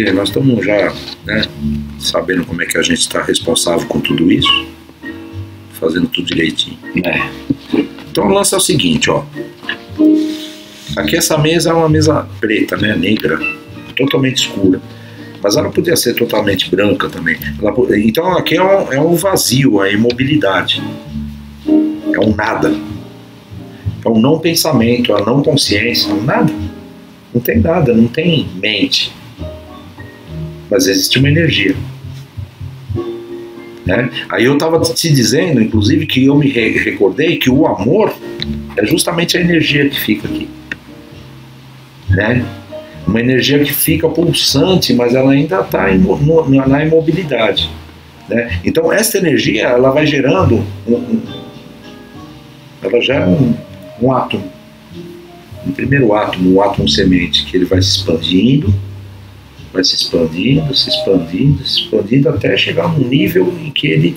que nós estamos já, né, sabendo como é que a gente está responsável com tudo isso, fazendo tudo direitinho. Então o lance é o seguinte, ó. Aqui essa mesa é uma mesa preta, né, negra, totalmente escura. Mas ela podia ser totalmente branca também. Então aqui é um vazio, a imobilidade. É um nada. É um não pensamento, a não consciência, um nada. Não tem nada, não tem mente. Mas existe uma energia. Né? Aí eu estava te dizendo, inclusive, que eu me recordei que o amor é justamente a energia que fica aqui. Né? Uma energia que fica pulsante, mas ela ainda está na imobilidade. Né? Então essa energia ela vai gerando ela gera um átomo, um primeiro átomo, um átomo semente, que ele vai se expandindo, se expandindo até chegar num nível em que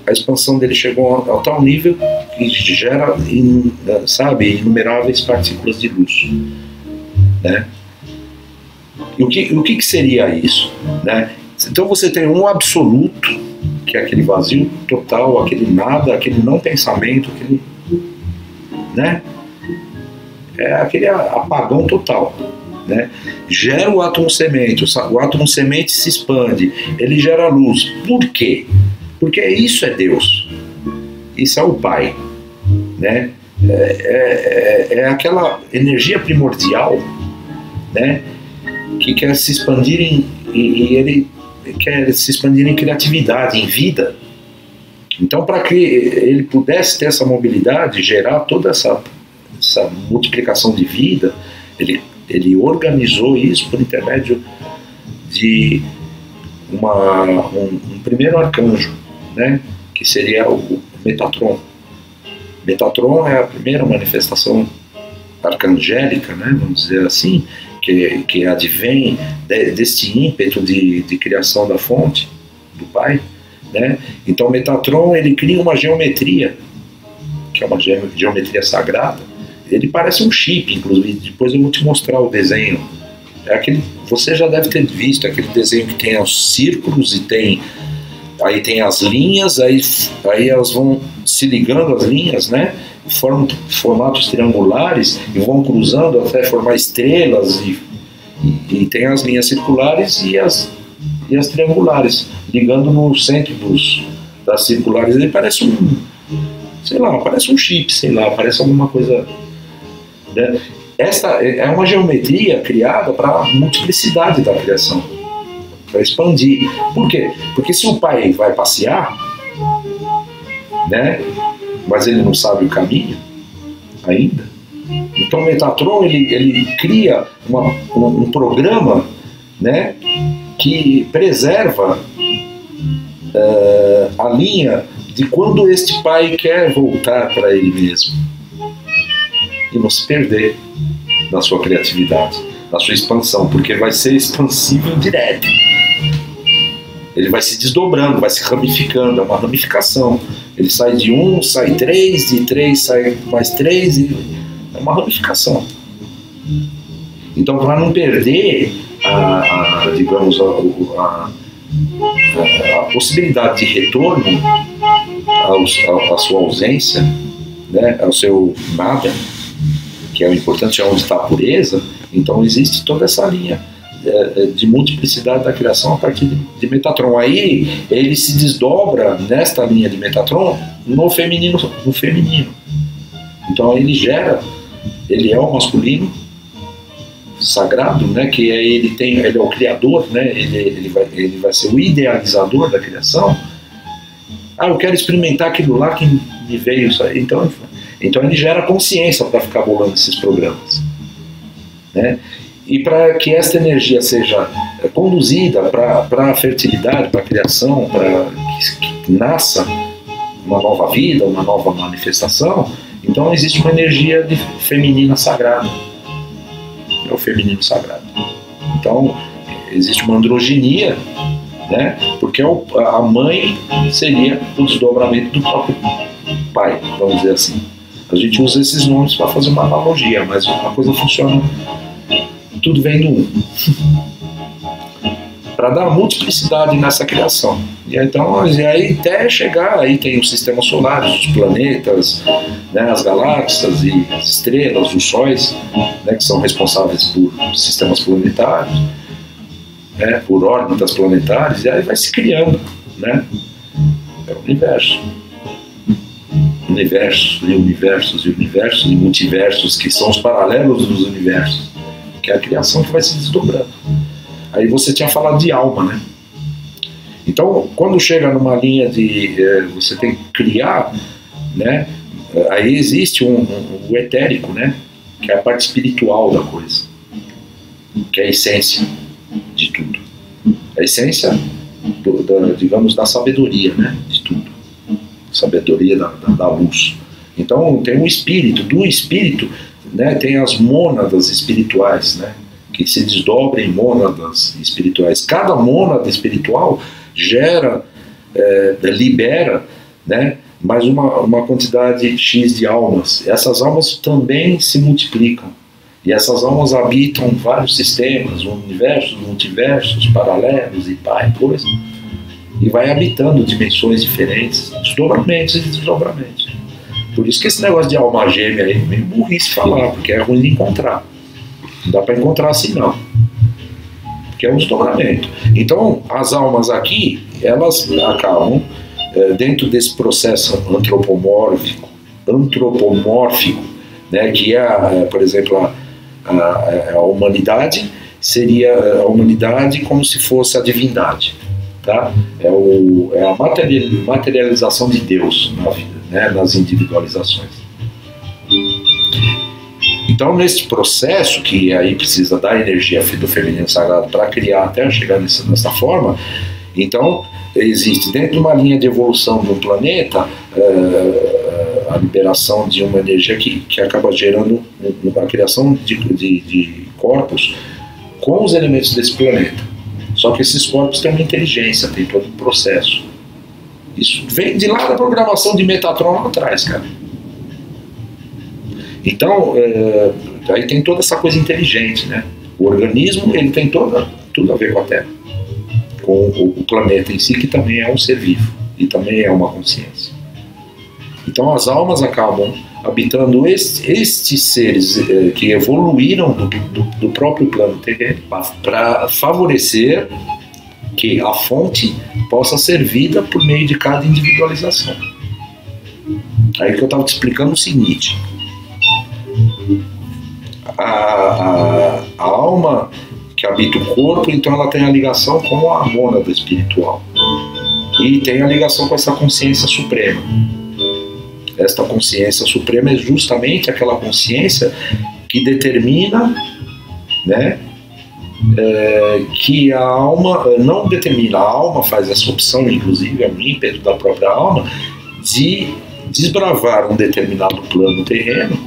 a expansão dele chegou a tal nível que gera, inumeráveis partículas de luz. Né? E o que seria isso? Né? Então você tem um absoluto, que é aquele vazio total, aquele nada, aquele não pensamento, aquele, né? É aquele apagão total. Né? Gera o átomo semente, o átomo semente se expande, ele gera luz. Por quê? Porque isso é Deus, isso é o Pai. Né? É aquela energia primordial, né, que quer se expandir e ele quer se expandir em criatividade, em vida. Então, para que ele pudesse ter essa mobilidade, gerar toda essa multiplicação de vida, ele organizou isso por intermédio de um primeiro arcanjo, né, que seria o Metatron. Metatron é a primeira manifestação arcangélica, né, vamos dizer assim, que advém deste ímpeto de criação da fonte, do Pai. Né? Então Metatron ele cria uma geometria, que é uma geometria sagrada. Ele parece um chip, inclusive, depois eu vou te mostrar o desenho. Você já deve ter visto aquele desenho que tem os círculos e aí tem as linhas, aí elas vão se ligando, as linhas, né? Formam formatos triangulares e vão cruzando até formar estrelas, e tem as linhas circulares e as triangulares, ligando no centro das circulares. Ele parece parece um chip, parece alguma coisa. Né? Esta é uma geometria criada para a multiplicidade da criação, para expandir. Por quê? Porque se o Pai vai passear, né, mas ele não sabe o caminho ainda, então o Metatron ele cria um programa, né, que preserva a linha de quando este Pai quer voltar para ele mesmo e não se perder na sua criatividade, na sua expansão, porque vai ser expansível direto. Ele vai se desdobrando, vai se ramificando, é uma ramificação. Ele sai de 1, sai 3, de 3 sai mais 3, é uma ramificação. Então, para não perder a possibilidade de retorno à sua ausência, né, ao seu nada, que é o importante, é onde está a pureza. Então existe toda essa linha de multiplicidade da criação a partir de Metatron. Aí ele se desdobra nesta linha de Metatron no feminino. Então ele é o masculino sagrado, né, que ele é o criador, né, ele vai ser o idealizador da criação. Eu quero experimentar aquilo lá que me veio. Então ele gera consciência para ficar bolando esses programas. Né? E para que esta energia seja conduzida para a fertilidade, para a criação, para que nasça uma nova vida, uma nova manifestação, então existe uma energia feminina sagrada. É o feminino sagrado. Então existe uma androginia, né? Porque a mãe seria o desdobramento do próprio pai, vamos dizer assim. A gente usa esses nomes para fazer uma analogia, mas a coisa funciona, tudo vem do um. para dar multiplicidade nessa criação. E então, e aí até chegar, aí tem os sistemas solares, os planetas, né, as galáxias e as estrelas, os sóis, né, que são responsáveis por sistemas planetários, né, por órbitas planetárias, e aí vai se criando, né? É o universo. Universos e universos e universos e multiversos, que são os paralelos dos universos, que é a criação que vai se desdobrando. Aí você tinha falado de alma, né? Então, quando chega numa linha de você tem que criar, né? Aí existe o etérico, né? Que é a parte espiritual da coisa, que é a essência de tudo. A essência, digamos, da sabedoria, né? De tudo. Sabedoria da luz. Então, tem o espírito. Do espírito, né? Tem as mônadas espirituais, né? Que se desdobra em mônadas espirituais. Cada mônada espiritual gera, libera, né, mais uma quantidade X de almas. Essas almas também se multiplicam. E essas almas habitam vários sistemas, universos, multiversos, paralelos e coisa. E vai habitando dimensões diferentes, desdobramentos e desdobramentos. Por isso que esse negócio de alma gêmea aí é meio burrice falar, porque é ruim de encontrar. Não dá para encontrar assim, não. Que é um desdobramento. Então, as almas aqui, elas acabam, dentro desse processo antropomórfico, né, que é, por exemplo, a humanidade, seria a humanidade como se fosse a divindade. Tá? É a materialização de Deus na vida, né, nas individualizações. Então, nesse processo, que aí precisa da energia do feminino sagrado para criar até chegar nessa forma, então existe dentro de uma linha de evolução do planeta a liberação de uma energia que acaba gerando a criação de corpos com os elementos desse planeta. Só que esses corpos têm uma inteligência, tem todo um processo. Isso vem de lá da programação de Metatron lá atrás, cara. Então, aí tem toda essa coisa inteligente, né? O organismo, ele tem tudo a ver com a Terra, com o planeta em si, que também é um ser vivo e também é uma consciência. Então as almas acabam habitando estes seres que evoluíram do próprio plano terreno para favorecer que a fonte possa ser vida por meio de cada individualização. Aí que eu estava te explicando o seguinte: a alma que habita o corpo, então ela tem a ligação com a mônada espiritual e tem a ligação com essa consciência suprema. Esta consciência suprema é justamente aquela consciência que determina, né, que a alma não determina, a alma faz essa opção, inclusive é um ímpeto da própria alma, de desbravar um determinado plano terreno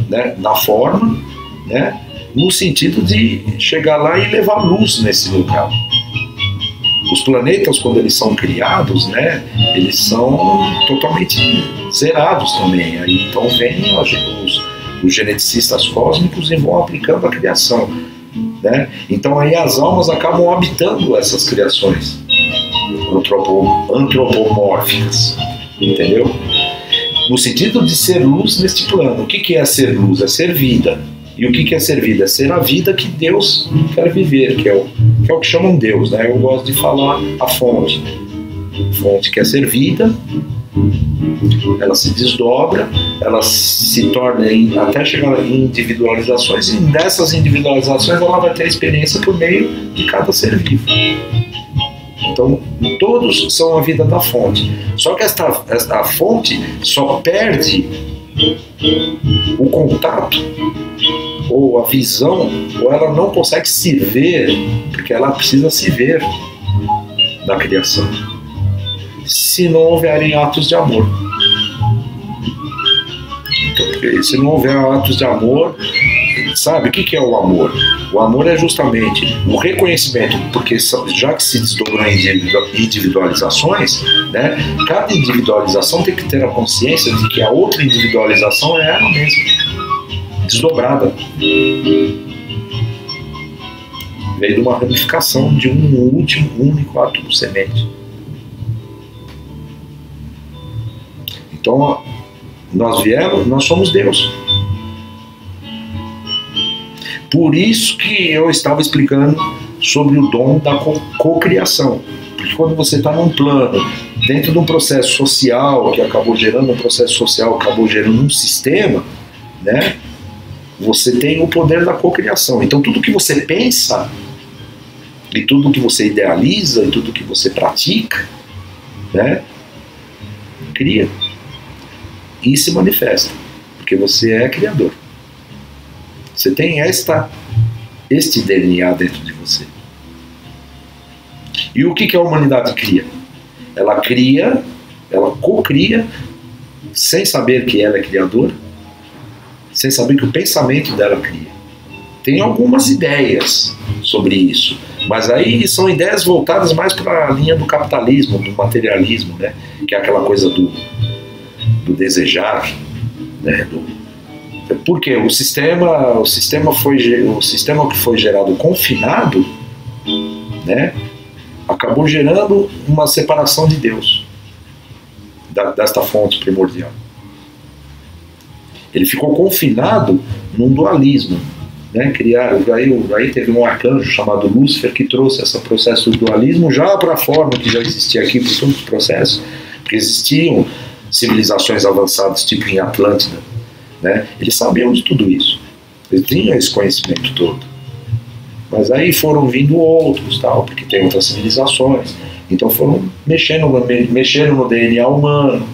né, na forma, né, no sentido de chegar lá e levar luz nesse lugar. Os planetas, quando eles são criados, né, eles são totalmente zerados também. Aí, então vêm os geneticistas cósmicos e vão aplicando a criação, né? Então aí as almas acabam habitando essas criações antropomórficas, entendeu? No sentido de ser luz neste plano. O que é ser luz? É ser vida. E o que é ser vida? É ser a vida que Deus quer viver, que é o que chamam Deus, né? Eu gosto de falar a fonte. A fonte quer ser vida, ela se desdobra, ela se torna até chegar em individualizações, e dessas individualizações ela vai ter a experiência por meio de cada ser vivo. Então, todos são a vida da fonte. Só que esta fonte só perde o contato ou a visão, ou ela não consegue se ver, porque ela precisa se ver na criação, se não houverem atos de amor. Então, porque se não houver atos de amor, sabe o que é o amor? O amor é justamente o reconhecimento, porque já que se desdobrou em individualizações, né, cada individualização tem que ter a consciência de que a outra individualização é ela mesma, desdobrada. veio de uma ramificação de um único átomo semente. Então, nós somos Deus. Por isso que eu estava explicando sobre o dom da cocriação. Porque quando você está num plano, dentro de um processo social, que acabou gerando um processo social, acabou gerando um sistema, né? Você tem o poder da cocriação. Então tudo que você pensa, e tudo que você idealiza, e tudo que você pratica, né? Cria. E se manifesta. Porque você é criador. Você tem este DNA dentro de você. E o que a humanidade cria? Ela cria, ela cocria, sem saber que ela é criadora, sem saber que o pensamento dela cria. Tem algumas ideias sobre isso, mas aí são ideias voltadas mais para a linha do capitalismo, do materialismo, né? Que é aquela coisa do desejar, né? Porque o sistema que foi gerado confinado, né? Acabou gerando uma separação de Deus desta fonte primordial. Ele ficou confinado num dualismo, né? Aí teve um arcanjo chamado Lúcifer que trouxe esse processo do dualismo já para a forma que já existia aqui por todos os processos, porque existiam civilizações avançadas tipo em Atlântida, né? Eles sabiam de tudo isso, eles tinham esse conhecimento todo. Mas aí foram vindo outros, tal, porque tem outras civilizações. Então foram mexendo no DNA humano.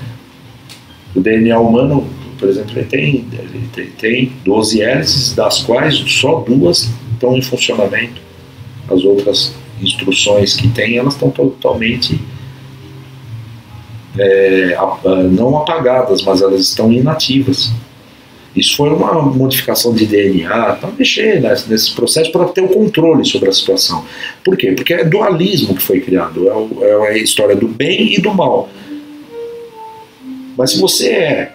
O DNA humano, por exemplo, ele tem 12 hélices, das quais só 2 estão em funcionamento. As outras instruções que tem, elas estão totalmente não apagadas, mas elas estão inativas. Isso foi uma modificação de DNA para mexer nesse processo, para ter o controle sobre a situação. Por quê? Porque é dualismo que foi criado, é a história do bem e do mal. Mas se você é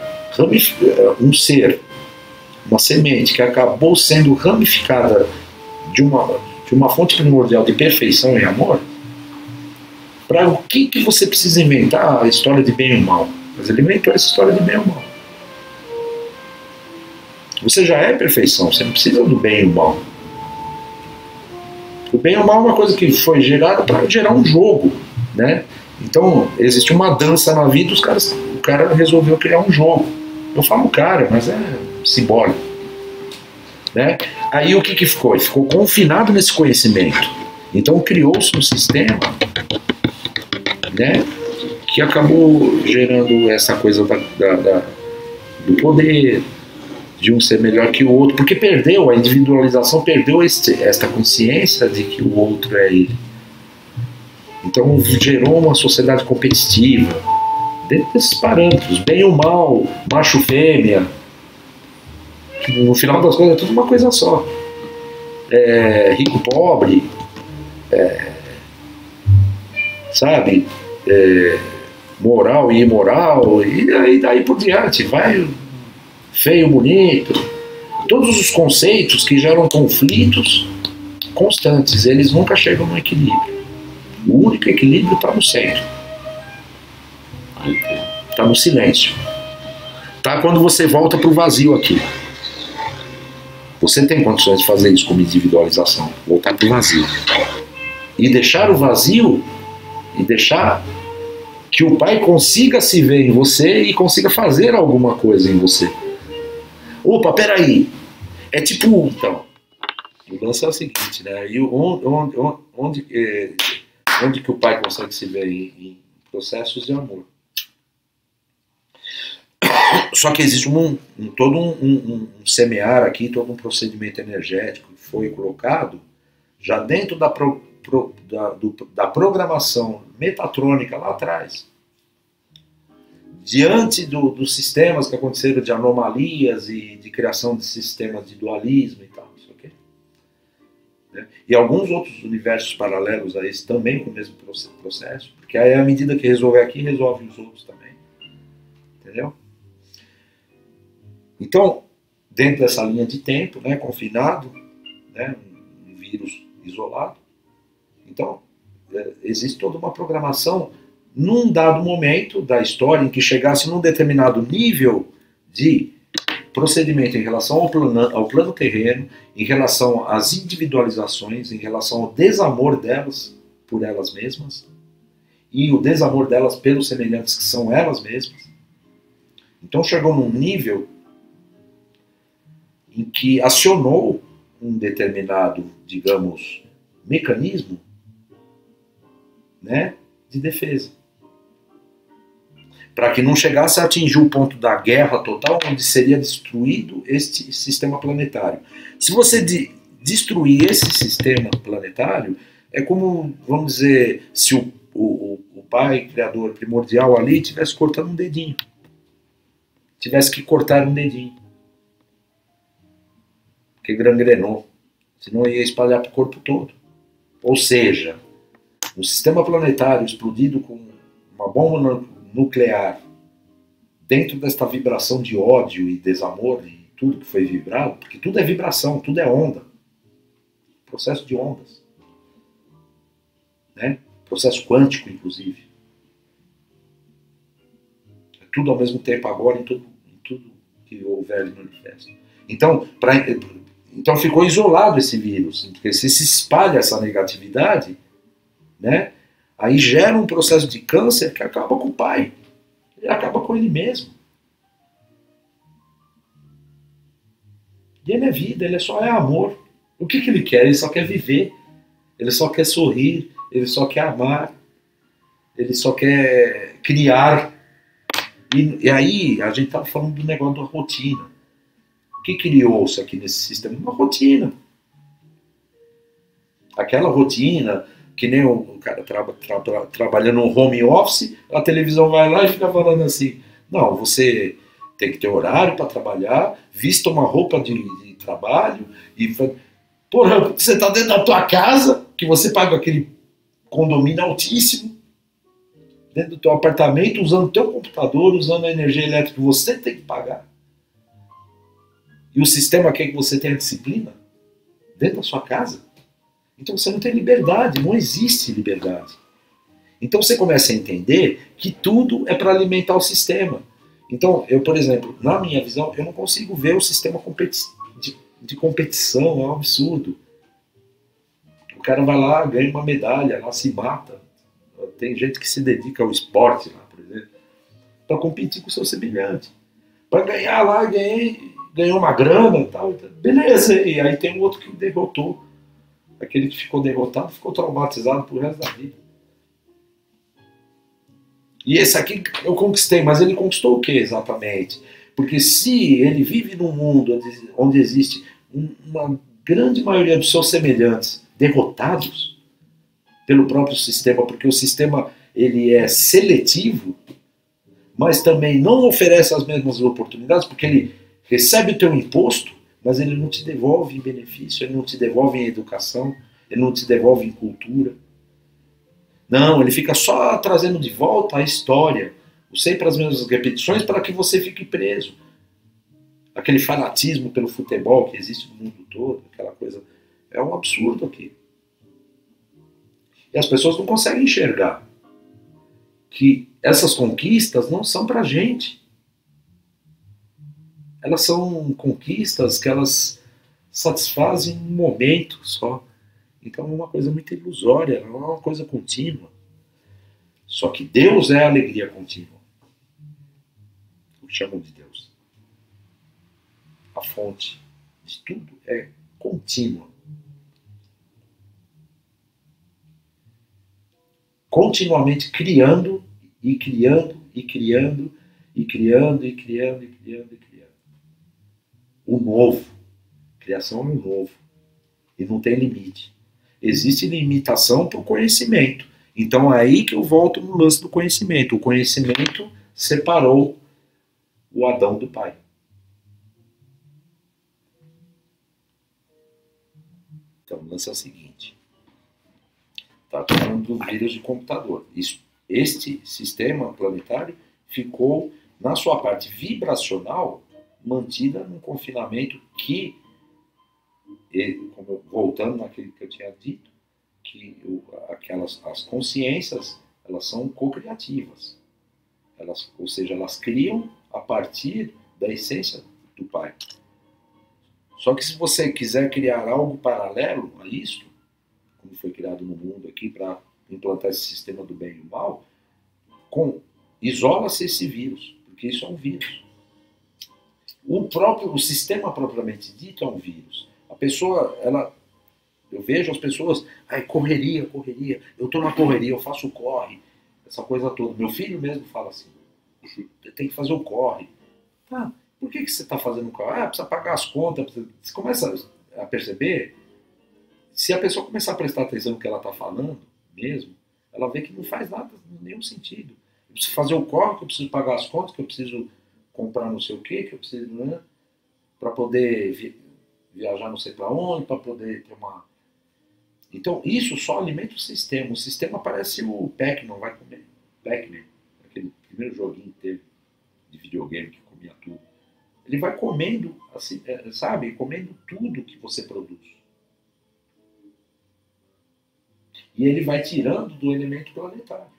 um ser, uma semente que acabou sendo ramificada de uma fonte primordial de perfeição e amor, para o que você precisa inventar a história de bem e mal? Mas ele inventou essa história de bem e mal. Você já é perfeição, você não precisa do bem e do mal. O bem e o mal é uma coisa que foi gerada para gerar um jogo, né? Então, existe uma dança na vida, o cara resolveu criar um jogo. Eu falo cara, mas é simbólico, né? Aí o que ficou? Ele ficou confinado nesse conhecimento. Então criou-se um sistema, né, que acabou gerando essa coisa do poder, de um ser melhor que o outro, porque a individualização perdeu esta consciência de que o outro é ele. Então gerou uma sociedade competitiva, dentro desses parâmetros, bem ou mal, macho fêmea, que no final das contas é tudo uma coisa só. Rico, pobre, sabe? Moral e imoral, e aí daí por diante, vai... feio, bonito, todos os conceitos que geram conflitos constantes, eles nunca chegam no equilíbrio. O único equilíbrio está no centro, está no silêncio, está quando você volta para o vazio aqui. Você tem condições de fazer isso como individualização, voltar para o vazio e deixar o vazio e deixar que o Pai consiga se ver em você e consiga fazer alguma coisa em você. Opa, peraí. É tipo, então, o lance é o seguinte, né? E onde que o Pai consegue se ver em processos de amor? Só que existe todo um semear aqui, todo um procedimento energético que foi colocado já dentro da programação metatrônica lá atrás. Diante dos sistemas que aconteceram de anomalias e de criação de sistemas de dualismo e tal, isso aqui. Né? E alguns outros universos paralelos a esse também com o mesmo processo, porque aí à medida que resolver aqui, resolve os outros também. Entendeu? Então, dentro dessa linha de tempo, né, confinado, né, um vírus isolado. Então, existe toda uma programação num dado momento da história em que chegasse num determinado nível de procedimento em relação ao plano terreno, em relação às individualizações, em relação ao desamor delas por elas mesmas e o desamor delas pelos semelhantes que são elas mesmas. Então chegou num nível em que acionou um determinado, digamos, mecanismo, né, de defesa. Para que não chegasse a atingir o ponto da guerra total, onde seria destruído este sistema planetário. Se você destruir esse sistema planetário, é como, vamos dizer, se o pai criador primordial ali tivesse cortando um dedinho. Tivesse que cortar um dedinho. Porque gangrenou. Senão ia espalhar para o corpo todo. Ou seja, um sistema planetário explodido com uma bomba nuclear dentro desta vibração de ódio e desamor e tudo que foi vibrado, porque tudo é vibração, tudo é onda. Processo de ondas. Né? Processo quântico, inclusive. É tudo ao mesmo tempo agora em tudo que houver ali no universo. Então, então ficou isolado esse vírus, porque se espalha essa negatividade, né, aí gera um processo de câncer que acaba com o pai. Ele acaba com ele mesmo. E ele é vida, ele só é amor. O que ele quer? Ele só quer viver. Ele só quer sorrir. Ele só quer amar. Ele só quer criar. E aí a gente estava falando do negócio da rotina. O que criou-se aqui nesse sistema? Uma rotina. Aquela rotina que nem o cara trabalhando no home office, a televisão vai lá e fica falando assim, não, você tem que ter horário para trabalhar, vista uma roupa de trabalho, e porra, você está dentro da tua casa, que você paga aquele condomínio altíssimo, dentro do teu apartamento, usando o teu computador, usando a energia elétrica que você tem que pagar. E o sistema quer que você tenha disciplina dentro da sua casa. Então você não tem liberdade, não existe liberdade. Então você começa a entender que tudo é para alimentar o sistema. Então, eu, por exemplo, na minha visão, eu não consigo ver o sistema de competição, é um absurdo. O cara vai lá, ganha uma medalha, lá se mata. Tem gente que se dedica ao esporte, lá, por exemplo, para competir com o seu semelhante. Para ganhar lá, ganhou uma grana e tal. Beleza, e aí tem um outro que derrotou. Aquele que ficou derrotado ficou traumatizado pro resto da vida. E esse aqui eu conquistei, mas ele conquistou o que exatamente? Porque se ele vive num mundo onde existe uma grande maioria dos seus semelhantes derrotados pelo próprio sistema, porque o sistema ele é seletivo, mas também não oferece as mesmas oportunidades, porque ele recebe o teu imposto, mas ele não te devolve em benefício, ele não te devolve em educação, ele não te devolve em cultura. Não, ele fica só trazendo de volta a história, sempre as mesmas repetições para que você fique preso. Aquele fanatismo pelo futebol que existe no mundo todo, aquela coisa, é um absurdo aqui. E as pessoas não conseguem enxergar que essas conquistas não são para a gente. Elas são conquistas que elas satisfazem um momento só. Então é uma coisa muito ilusória, não é uma coisa contínua. Só que Deus é a alegria contínua. O que chamam de Deus. A fonte de tudo é contínua. Continuamente criando e criando e criando e criando e criando e criando e criando. O novo. Criação é o novo. E não tem limite. Existe limitação para o conhecimento. Então é aí que eu volto no lance do conhecimento. O conhecimento separou o Adão do Pai. Então o lance é o seguinte. Está falando do vírus de computador. Este sistema planetário ficou, na sua parte vibracional, mantida num confinamento que voltando naquilo que eu tinha dito, que as consciências, elas são co-criativas. Ou seja, elas criam a partir da essência do Pai. Só que se você quiser criar algo paralelo a isto, como foi criado no mundo aqui para implantar esse sistema do bem e do mal, isola-se esse vírus, porque isso é um vírus. O sistema propriamente dito é um vírus. A pessoa, eu vejo as pessoas, correria, eu estou na correria, eu faço o corre, essa coisa toda. Meu filho mesmo fala assim, tem que fazer o corre. Tá, por que você está fazendo o corre? Precisa pagar as contas. Você começa a perceber, se a pessoa começar a prestar atenção no que ela está falando mesmo, ela vê que não faz nada, nenhum sentido. Eu preciso fazer o corre, que eu preciso pagar as contas, que eu preciso comprar não sei o que eu preciso, né, para poder viajar não sei para onde, para poder ter uma... Então, isso só alimenta o sistema. O sistema parece o Pac-Man, vai comer. Pac-Man, aquele primeiro joguinho que teve de videogame que comia tudo. Ele vai comendo, assim, sabe, comendo tudo que você produz. E ele vai tirando do elemento planetário.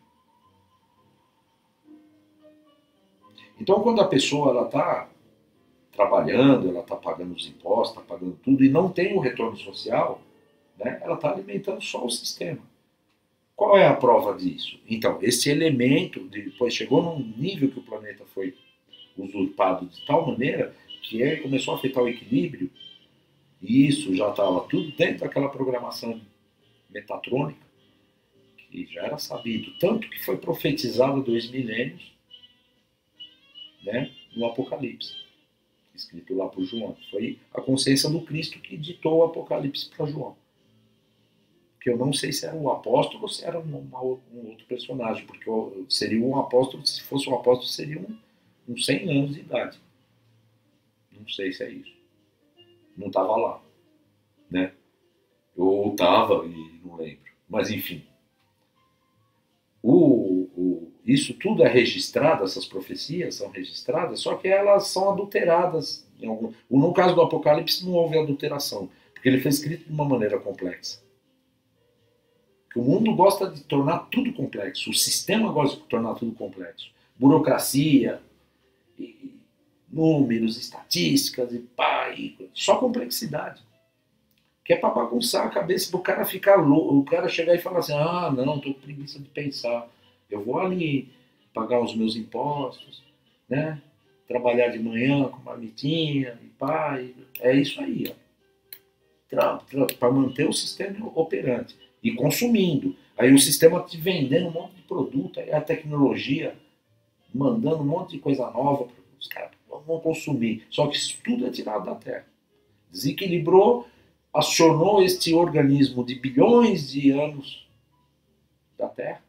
Então, quando a pessoa está trabalhando, ela está pagando os impostos, está pagando tudo, e não tem o retorno social, né, ela está alimentando só o sistema. Qual é a prova disso? Então, esse elemento, depois chegou num nível que o planeta foi usurpado de tal maneira que ele começou a afetar o equilíbrio, e isso já estava tudo dentro daquela programação metatrônica, que já era sabido, tanto que foi profetizado 2 milênios, né, no Apocalipse, escrito lá por João. Foi a consciência do Cristo que ditou o Apocalipse para João. Que eu não sei se era um apóstolo ou se era um outro personagem, porque seria um apóstolo, se fosse um apóstolo, seria uns 100 anos de idade. Não sei se é isso. Não estava lá, né? Ou estava e não lembro. Mas enfim. Isso tudo é registrado, essas profecias são registradas, só que elas são adulteradas. No caso do Apocalipse não houve adulteração, porque ele foi escrito de uma maneira complexa. O mundo gosta de tornar tudo complexo, o sistema gosta de tornar tudo complexo. Burocracia, números, estatísticas, só complexidade. Que é para bagunçar a cabeça do cara ficar louco, o cara chegar e falar assim, não, estou com preguiça de pensar. Eu vou ali pagar os meus impostos, né? Trabalhar de manhã com marmitinha e pai. É isso aí, para manter o sistema operante e consumindo. Aí o sistema te vendendo um monte de produto, aí a tecnologia mandando um monte de coisa nova para os caras vão consumir. Só que isso tudo é tirado da Terra. Desequilibrou, acionou este organismo de bilhões de anos da Terra,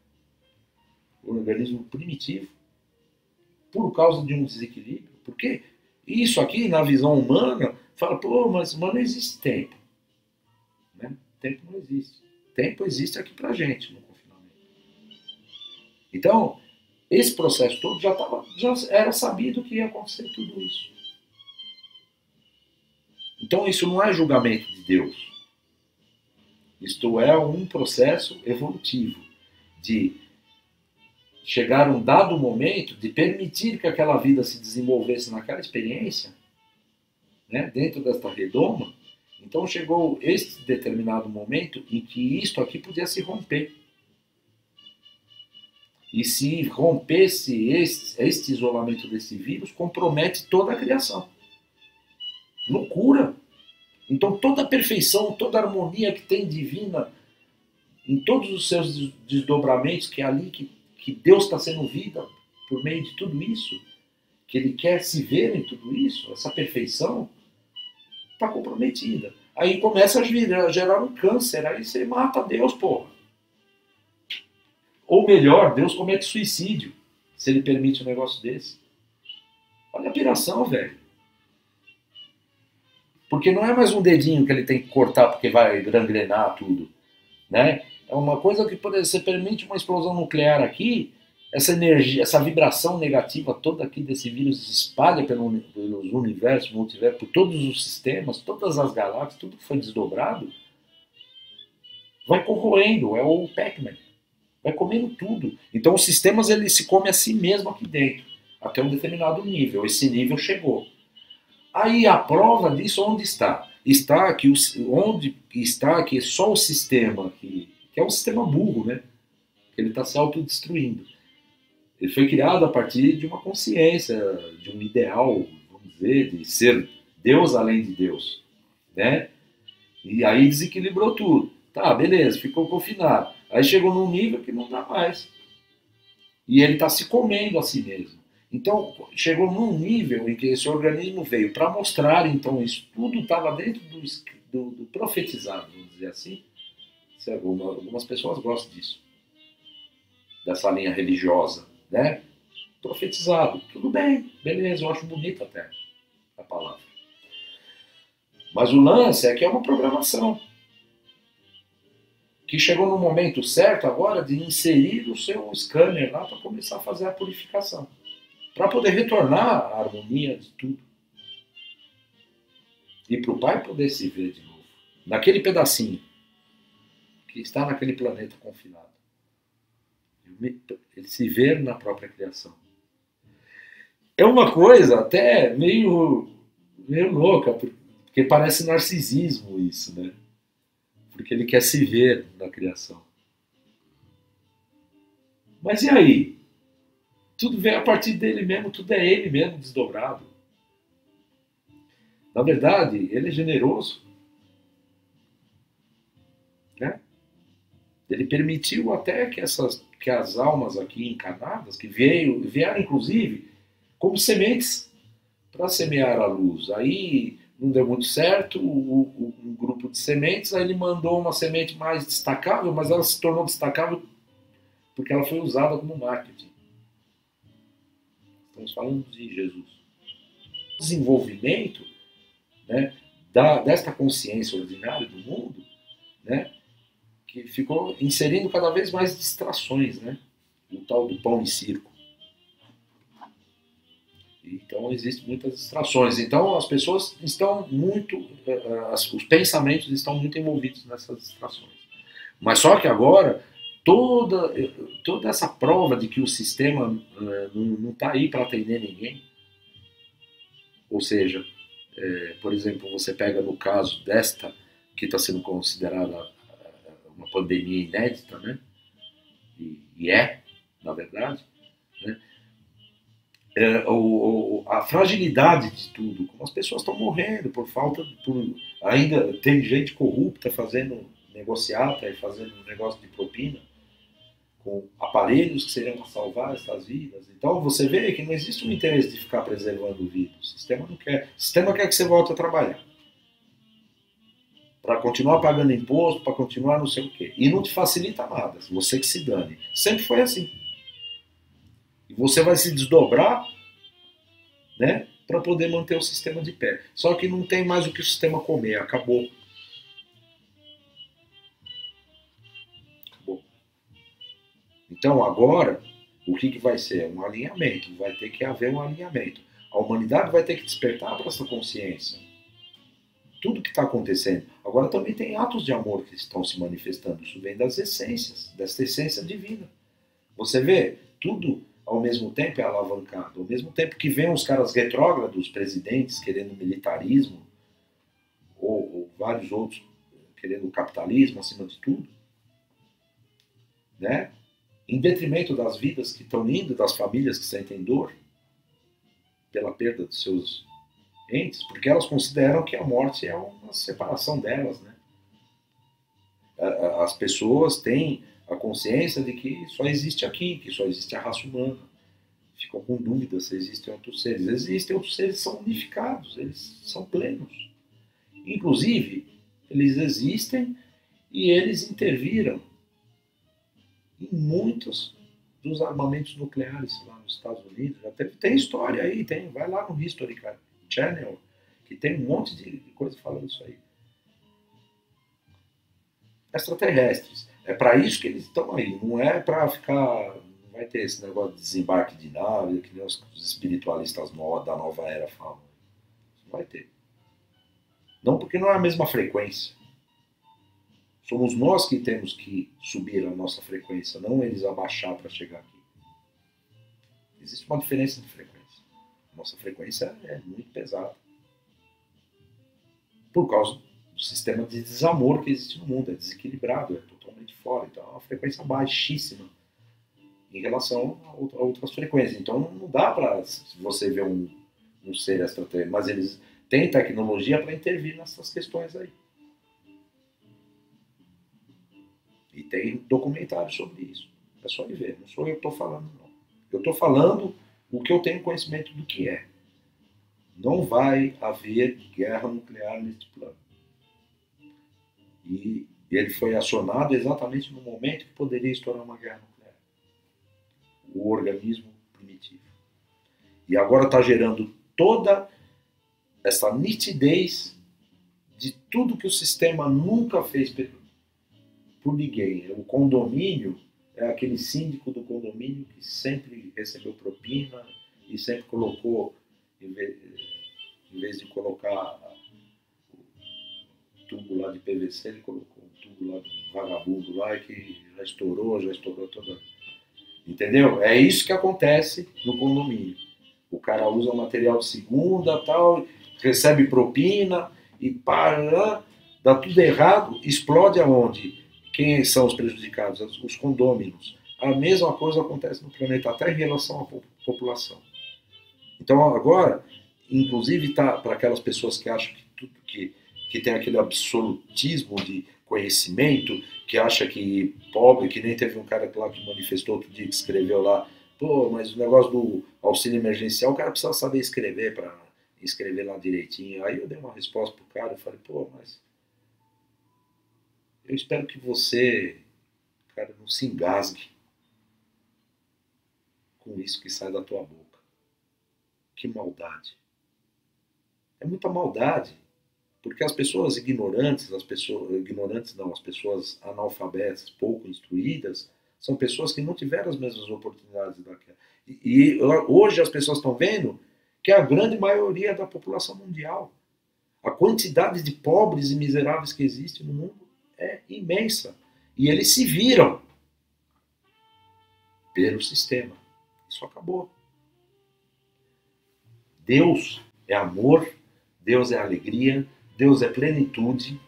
um organismo primitivo, por causa de um desequilíbrio. Porque isso aqui, na visão humana, fala, mas não existe tempo. Né? Tempo não existe. Tempo existe aqui pra gente, no confinamento. Então, esse processo todo já era sabido que ia acontecer tudo isso. Então, isso não é julgamento de Deus. Isto é um processo evolutivo de chegar a um dado momento de permitir que aquela vida se desenvolvesse naquela experiência, né, dentro desta redoma. Então chegou este determinado momento em que isto aqui podia se romper. E se rompesse este isolamento desse vírus, compromete toda a criação. Loucura! Então toda a perfeição, toda a harmonia que tem divina, em todos os seus desdobramentos, que é ali que Deus está sendo vida por meio de tudo isso, que Ele quer se ver em tudo isso, essa perfeição, está comprometida. Aí começa a gerar um câncer, aí você mata Deus, porra. Ou melhor, Deus comete suicídio, se Ele permite um negócio desse. Olha a piração, velho. Porque não é mais um dedinho que ele tem que cortar porque vai gangrenar tudo, né? É uma coisa que você permite uma explosão nuclear aqui, essa energia, essa vibração negativa toda aqui desse vírus se espalha pelos universos, multiversos, por todos os sistemas, todas as galáxias, tudo que foi desdobrado, vai corroendo, é o Pac-Man, vai comendo tudo. Então os sistemas ele se come a si mesmo aqui dentro, até um determinado nível. Esse nível chegou. Aí a prova disso onde está? Está que onde está que só o sistema que é um sistema burro, né? Que ele está se autodestruindo. Ele foi criado a partir de uma consciência, de um ideal, vamos dizer, de ser Deus além de Deus, né? E aí desequilibrou tudo. Tá, beleza, ficou confinado. Aí chegou num nível que não dá mais. E ele está se comendo a si mesmo. Então, chegou num nível em que esse organismo veio para mostrar, então, isso tudo estava dentro do profetizado, vamos dizer assim. Algumas pessoas gostam disso, dessa linha religiosa, né? Profetizado. Tudo bem, beleza, eu acho bonito até a palavra. Mas o lance é que é uma programação que chegou no momento certo agora de inserir o seu scanner lá para começar a fazer a purificação. Para poder retornar à harmonia de tudo. E para o Pai poder se ver de novo. Naquele pedacinho que está naquele planeta confinado. Ele se ver na própria criação. É uma coisa até meio louca, porque parece narcisismo isso, né? Porque ele quer se ver na criação. Mas e aí? Tudo vem a partir dele mesmo, tudo é ele mesmo desdobrado. Na verdade, ele é generoso. Né? Ele permitiu até que as almas aqui encarnadas, que vieram inclusive como sementes para semear a luz. Aí não deu muito certo, um grupo de sementes, aí ele mandou uma semente mais destacável, mas ela se tornou destacável porque ela foi usada como marketing. Estamos falando de Jesus. O desenvolvimento, né, desta consciência ordinária do mundo, né, que ficou inserindo cada vez mais distrações, né, o tal do pão e circo. Então existem muitas distrações. Então as pessoas estão muito, os pensamentos estão muito envolvidos nessas distrações. Mas só que agora toda essa prova de que o sistema não está aí para atender ninguém, ou seja, por exemplo, você pega no caso desta, que está sendo considerada uma pandemia inédita, né? E na verdade, né? A fragilidade de tudo, como as pessoas estão morrendo ainda tem gente corrupta fazendo negociata e fazendo negócio de propina, com aparelhos que seriam para salvar essas vidas. Então você vê que não existe um interesse de ficar preservando vidas. O sistema não quer. O sistema quer que você volte a trabalhar. Para continuar pagando imposto, para continuar não sei o quê. E não te facilita nada. Você que se dane. Sempre foi assim. E você vai se desdobrar, né, para poder manter o sistema de pé. Só que não tem mais o que o sistema comer. Acabou. Então agora, o que vai ser? Um alinhamento, vai ter que haver um alinhamento. A humanidade vai ter que despertar para essa consciência. Tudo que está acontecendo. Agora também tem atos de amor que estão se manifestando. Isso vem das essências, dessa essência divina. Você vê, tudo ao mesmo tempo é alavancado. Ao mesmo tempo que vem os caras retrógrados, presidentes querendo militarismo, ou vários outros querendo capitalismo acima de tudo, né? Em detrimento das vidas que estão indo, das famílias que sentem dor pela perda dos seus entes, porque elas consideram que a morte é uma separação delas, né? As pessoas têm a consciência de que só existe aqui, que só existe a raça humana. Ficam com dúvida se existem outros seres. Existem outros seres que são unificados, eles são plenos. Inclusive, eles existem e eles interviram em muitos dos armamentos nucleares lá nos Estados Unidos. Já tem história aí, vai lá no History Channel, que tem um monte de coisa falando isso aí. Extraterrestres. É para isso que eles estão aí, não é para ficar, não vai ter esse negócio de desembarque de nave, que nem os espiritualistas da nova era falam. Não vai ter. Não, porque não é a mesma frequência. Somos nós que temos que subir a nossa frequência, não eles abaixar para chegar aqui. Existe uma diferença de frequência. Nossa frequência é muito pesada. Por causa do sistema de desamor que existe no mundo. É desequilibrado, é totalmente fora. Então é uma frequência baixíssima em relação a outras frequências. Então não dá para você ver um ser extraterrestre, mas eles têm tecnologia para intervir nessas questões aí. E tem documentário sobre isso. É só ir ver. Não sou eu que estou falando, não. Eu estou falando o que eu tenho conhecimento do que é. Não vai haver guerra nuclear neste plano. E ele foi acionado exatamente no momento que poderia estourar uma guerra nuclear. O organismo primitivo. E agora está gerando toda essa nitidez de tudo que o sistema nunca fez por ninguém. O condomínio é aquele síndico do condomínio que sempre recebeu propina e sempre colocou, em vez de colocar o tubo lá de PVC, ele colocou um tubo lá do vagabundo lá que já estourou toda. Entendeu? É isso que acontece no condomínio. O cara usa material de segunda, tal, recebe propina e para, dá tudo errado, explode aonde? Quem são os prejudicados? Os condôminos. A mesma coisa acontece no planeta Terra em relação à população. Então agora, inclusive para aquelas pessoas que acham que tudo que tem aquele absolutismo de conhecimento, que acha que pobre, que nem teve um cara lá que manifestou outro dia, que escreveu lá, pô, mas o negócio do auxílio emergencial, o cara precisa saber escrever para escrever lá direitinho. Aí eu dei uma resposta pro cara, eu falei, pô, mas eu espero que você, cara, não se engasgue com isso que sai da tua boca. Que maldade. É muita maldade. Porque as pessoas ignorantes, as pessoas analfabetas, pouco instruídas, são pessoas que não tiveram as mesmas oportunidades daquela. E hoje as pessoas estão vendo que é a grande maioria da população mundial. A quantidade de pobres e miseráveis que existe no mundo é imensa. E eles se viram pelo sistema. Isso acabou. Deus é amor, Deus é alegria, Deus é plenitude,